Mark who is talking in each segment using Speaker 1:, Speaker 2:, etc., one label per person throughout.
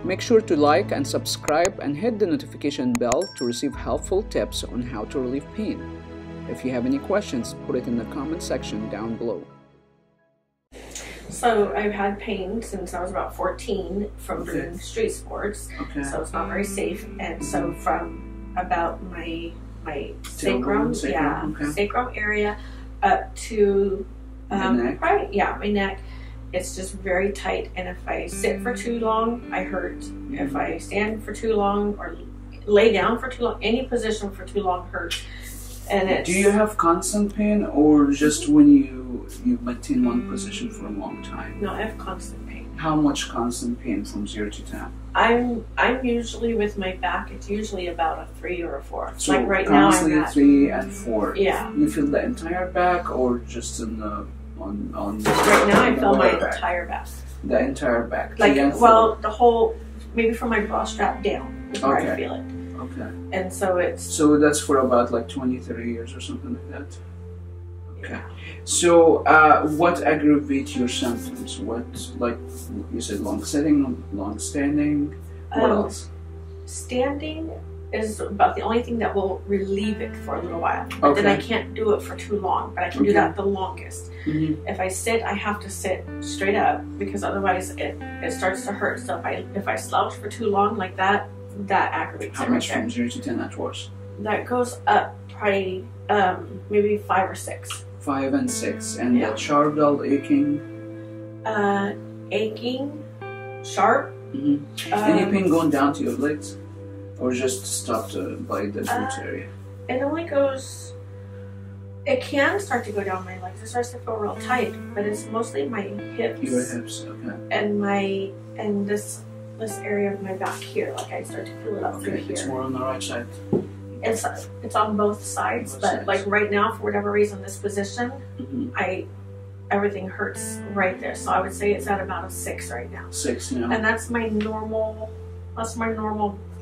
Speaker 1: Make sure to like and subscribe and hit the notification bell to receive helpful tips on how to relieve pain. If you have any questions, put it in the comment section down below.
Speaker 2: So I've had pain since I was about 14 from doing street sports, so it's not very safe. And so from about my sacrum area up to
Speaker 1: my
Speaker 2: neck, it's just very tight. And if I sit for too long, I hurt. If I stand for too long or lay down for too long, any position for too long hurts. And it's,
Speaker 1: do you have constant pain, or just when you maintain one position for a long time?
Speaker 2: No, I have constant pain.
Speaker 1: How much constant pain from 0 to 10?
Speaker 2: I'm usually with my back. It's usually about a 3 or a 4.
Speaker 1: So
Speaker 2: like right now, I'm at
Speaker 1: 3 and 4.
Speaker 2: Yeah.
Speaker 1: You feel the entire back, or just in the on?
Speaker 2: Right now, I feel my entire back.
Speaker 1: The entire back.
Speaker 2: Like the whole, maybe from my bra strap down is where I feel it.
Speaker 1: Okay.
Speaker 2: And so it's...
Speaker 1: So that's for about like 20, 30 years or something like that? Okay.
Speaker 2: Yeah.
Speaker 1: So what aggravates your symptoms? What, like you said, long sitting, long standing? What else?
Speaker 2: Standing is about the only thing that will relieve it for a little while. But then I can't do it for too long, but I can do that the longest. If I sit, I have to sit straight up because otherwise it starts to hurt. So if I slouch for too long like that aggravates it.
Speaker 1: How much from 0 to 10 that was?
Speaker 2: That goes up probably maybe 5 or 6.
Speaker 1: 5 and 6. And that sharp, dull, aching?
Speaker 2: Aching, sharp.
Speaker 1: Any pain going down to your legs? Or just stopped by the glutes area?
Speaker 2: It only goes... It can start to go down my legs. It starts to feel real tight, but it's mostly my hips.
Speaker 1: Your hips, okay.
Speaker 2: And this area of my back here, like I start to feel it up through here.
Speaker 1: It's more on the right side.
Speaker 2: It's on both sides, but like right now, for whatever reason, this position, everything hurts right there. So I would say it's at about a 6 right now.
Speaker 1: 6, yeah.
Speaker 2: And that's my normal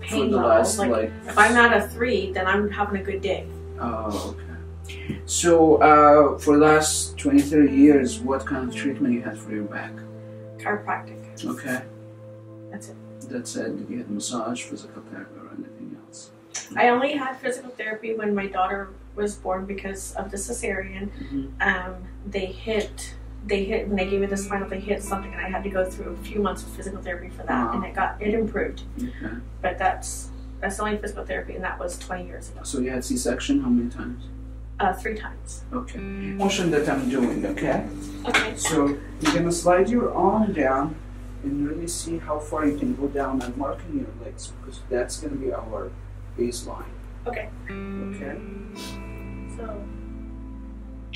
Speaker 2: pain
Speaker 1: for the
Speaker 2: level.
Speaker 1: Last,
Speaker 2: like if I'm at a 3, then I'm having a good day.
Speaker 1: Oh, okay. So for the last 20, 30 years, what kind of treatment you had for your back?
Speaker 2: Chiropractic.
Speaker 1: Okay.
Speaker 2: That's it.
Speaker 1: That's it. Did you have massage, physical therapy, or anything else?
Speaker 2: I only had physical therapy when my daughter was born because of the cesarean. They hit when they gave me the spinal. They hit something, and I had to go through a few months of physical therapy for that, and it improved. Okay. But that's the only physical therapy, and that was 20 years ago.
Speaker 1: So you had C-section how many times?
Speaker 2: 3 times.
Speaker 1: Okay. Motion that I'm doing. Okay.
Speaker 2: Okay.
Speaker 1: So you're gonna slide your arm down and really see how far you can go down and marking your legs, because that's going to be our baseline.
Speaker 2: Okay.
Speaker 1: Okay.
Speaker 2: So.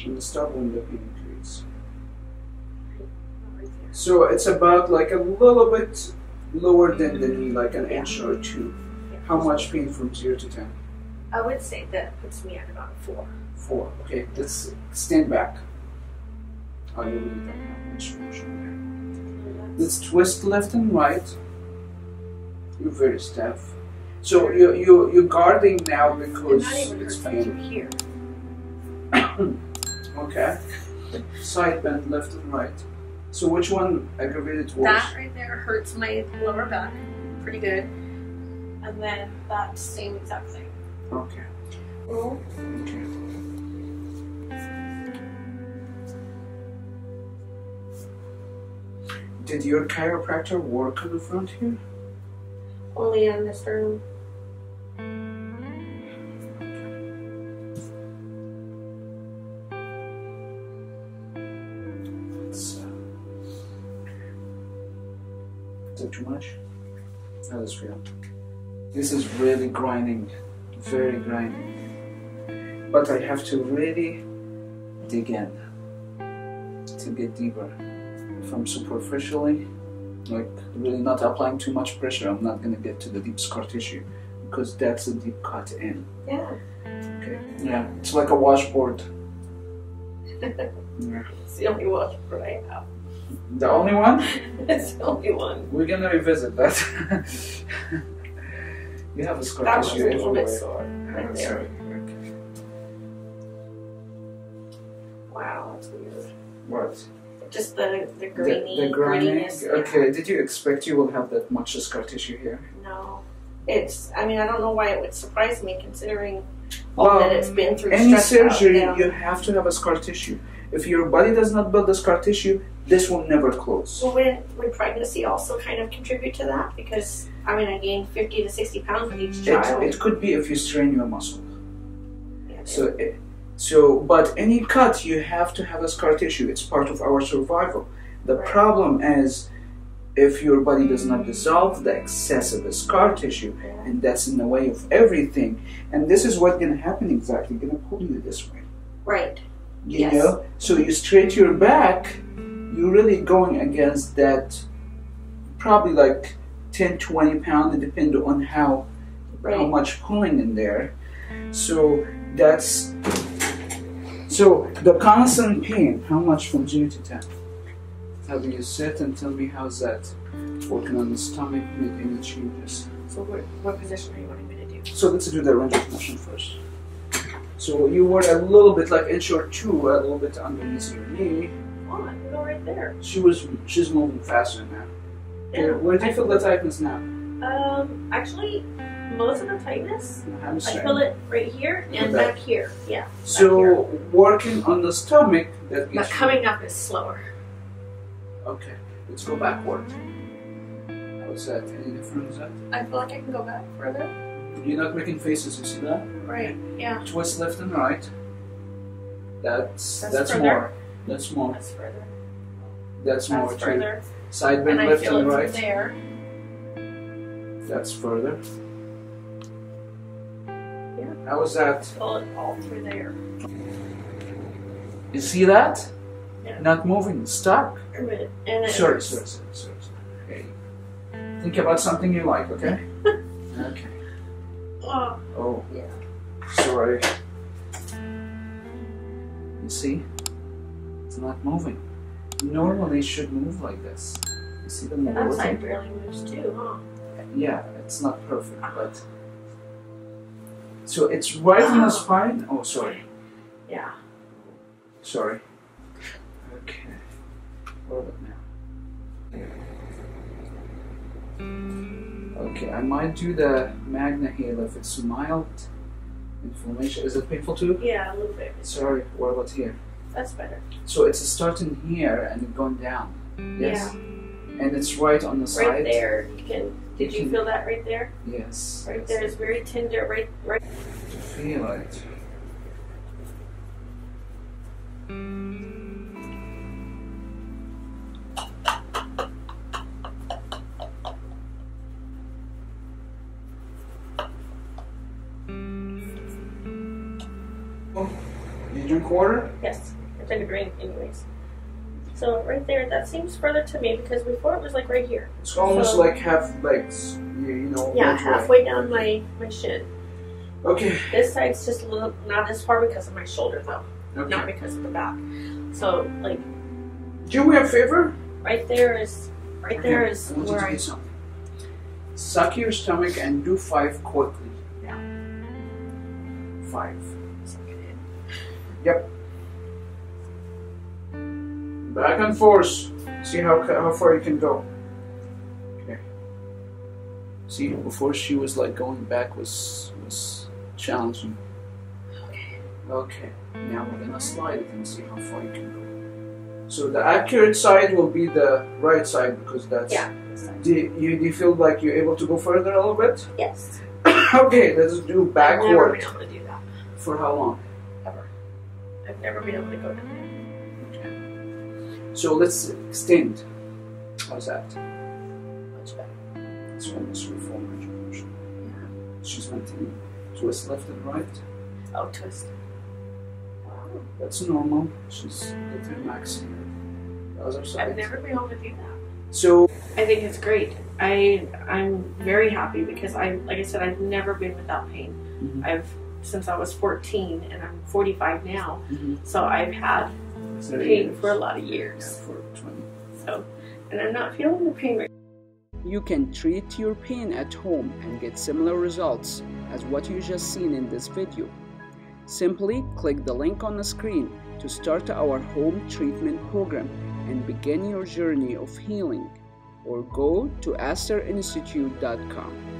Speaker 1: And start when the pain increases. So it's about like a little bit lower than the knee, like an inch or 2.
Speaker 2: Yeah.
Speaker 1: How much pain from 0 to 10?
Speaker 2: I would say that puts me at about a 4.
Speaker 1: 4. Okay. Let's stand back. I really don't have much motion there. Let's twist left and right. You're very stiff. So you're guarding now because it's pain.
Speaker 2: Here.
Speaker 1: Okay. Side bend left and right. So which one aggravated worse?
Speaker 2: That right there hurts my lower back pretty good. And then that same exact thing.
Speaker 1: Okay.
Speaker 2: Oh.
Speaker 1: Okay. Did your chiropractor work on the front here?
Speaker 2: Only on the sternum.
Speaker 1: Is that too much? How does it feel? This is really grinding, very grinding. But I have to really dig in to get deeper. If I'm superficially, like really not applying too much pressure, I'm not going to get to the deep scar tissue because that's a deep cut in.
Speaker 2: Yeah.
Speaker 1: Okay. Yeah, it's like a washboard. Yeah.
Speaker 2: It's the only washboard I have.
Speaker 1: The only one?
Speaker 2: It's the only one.
Speaker 1: We're going to revisit that. You have a scar
Speaker 2: that
Speaker 1: tissue
Speaker 2: was a little bit
Speaker 1: everywhere.
Speaker 2: sore right there.
Speaker 1: Okay.
Speaker 2: Wow, that's weird.
Speaker 1: What?
Speaker 2: Just the grainy,
Speaker 1: the grinding.
Speaker 2: grittiness.
Speaker 1: Okay. Did you expect you will have that much scar tissue here?
Speaker 2: No. I mean, I don't know why it would surprise me considering all that it's been through.
Speaker 1: Any surgery, you have to have a scar tissue. If your body does not build the scar tissue, this will never close.
Speaker 2: Well, would pregnancy also kind of contribute to that? Because, I mean, I gained 50 to 60 pounds with each child.
Speaker 1: It could be if you strain your muscle. Yeah, but any cut, you have to have a scar tissue. It's part of our survival. The problem is if your body does not dissolve the excessive scar tissue, and that's in the way of everything. And this is what's going to happen exactly. Going to pull you this way.
Speaker 2: Right.
Speaker 1: You know? So you straight your back, you're really going against that probably like 10, 20 pounds, depending on how much pulling in there. So the constant pain, how much from 0 to 10? Have you sit and tell me how's that? Working on the stomach, make any changes.
Speaker 2: So what position are you wanting me to do?
Speaker 1: So let's do the range of motion first. So you were a little bit like inch or two, a little bit underneath your knee.
Speaker 2: Oh, I can go right there.
Speaker 1: She's moving faster now.
Speaker 2: Yeah.
Speaker 1: Where do you feel the tightness now?
Speaker 2: Actually, most of the tightness, I
Speaker 1: straight.
Speaker 2: feel it right here and back here. Yeah.
Speaker 1: So working on the stomach,
Speaker 2: but coming up is slower.
Speaker 1: Okay, let's go backward. How's that? Any different with that?
Speaker 2: I feel like I can go back further.
Speaker 1: You're not making faces, you see that?
Speaker 2: Right, yeah.
Speaker 1: Twist left and right. That's
Speaker 2: further.
Speaker 1: more. That's more.
Speaker 2: That's further.
Speaker 1: That's more
Speaker 2: That's
Speaker 1: too.
Speaker 2: further.
Speaker 1: Side bend
Speaker 2: and
Speaker 1: left
Speaker 2: I feel
Speaker 1: and
Speaker 2: it
Speaker 1: right.
Speaker 2: from there.
Speaker 1: That's further.
Speaker 2: Yeah.
Speaker 1: How was that?
Speaker 2: Pull it all through there.
Speaker 1: You see that?
Speaker 2: Yeah.
Speaker 1: Not moving, stuck.
Speaker 2: And
Speaker 1: Sorry. Hey. Think about something you like, okay? Okay. Oh.
Speaker 2: Yeah.
Speaker 1: Sorry. You see? It's not moving. Normally it should move like this. You see the mobility?
Speaker 2: That side barely moves too, huh?
Speaker 1: Yeah, it's not perfect, but... So it's right in the spine? Oh, sorry.
Speaker 2: Yeah.
Speaker 1: Sorry. Okay. What about now? Okay, I might do the Magna here if it's mild inflammation. Is it painful too?
Speaker 2: Yeah, a little bit.
Speaker 1: Sorry, what about here?
Speaker 2: That's better.
Speaker 1: So it's starting here and going down. Yes?
Speaker 2: Yeah.
Speaker 1: And it's right on the side?
Speaker 2: Right there. Did you feel that right there?
Speaker 1: Yes.
Speaker 2: Right there is very tender, right.
Speaker 1: To feel it. You drink water?
Speaker 2: Yes, I tend to drink anyways. So right there, that seems further to me because before it was like right here.
Speaker 1: It's almost like half legs, you know.
Speaker 2: Yeah, halfway down my shin.
Speaker 1: Okay.
Speaker 2: This side's just a little, not as far because of my shoulder though.
Speaker 1: Okay.
Speaker 2: Not because of the back. So like.
Speaker 1: Do me a favor?
Speaker 2: Right there is where I.
Speaker 1: Something. Suck your stomach and do 5 quickly.
Speaker 2: Yeah.
Speaker 1: 5.
Speaker 2: Suck it in.
Speaker 1: Yep. Back and forth. See how far you can go. Okay. See, before she was like going back was challenging.
Speaker 2: Okay.
Speaker 1: Okay. Now we're gonna slide it and see how far you can go. So the accurate side will be the right side because that's.
Speaker 2: Yeah.
Speaker 1: Do you feel like you're able to go further a little bit?
Speaker 2: Yes.
Speaker 1: Okay, let's do backward.
Speaker 2: I've never been able to do that.
Speaker 1: For how long?
Speaker 2: Ever. I've never been able to go down there.
Speaker 1: Okay. So let's extend. How's that?
Speaker 2: Much better.
Speaker 1: That's almost reform range of motion.
Speaker 2: Yeah.
Speaker 1: She's maintaining. Twist left and right.
Speaker 2: Oh, twist.
Speaker 1: Wow. That's normal. She's at her max here. The other side.
Speaker 2: I've never been able to do that.
Speaker 1: So
Speaker 2: I think it's great. I'm very happy because like I said, I've never been without pain.
Speaker 1: Mm-hmm.
Speaker 2: Since I was 14 and I'm 45 now,
Speaker 1: mm-hmm.
Speaker 2: so I've had pain for a lot of years.
Speaker 1: Yeah, for 20.
Speaker 2: So, and I'm not feeling the pain right now.
Speaker 3: You can treat your pain at home and get similar results as what you just seen in this video. Simply click the link on the screen to start our home treatment program and begin your journey of healing, or go to astrinstitute.com.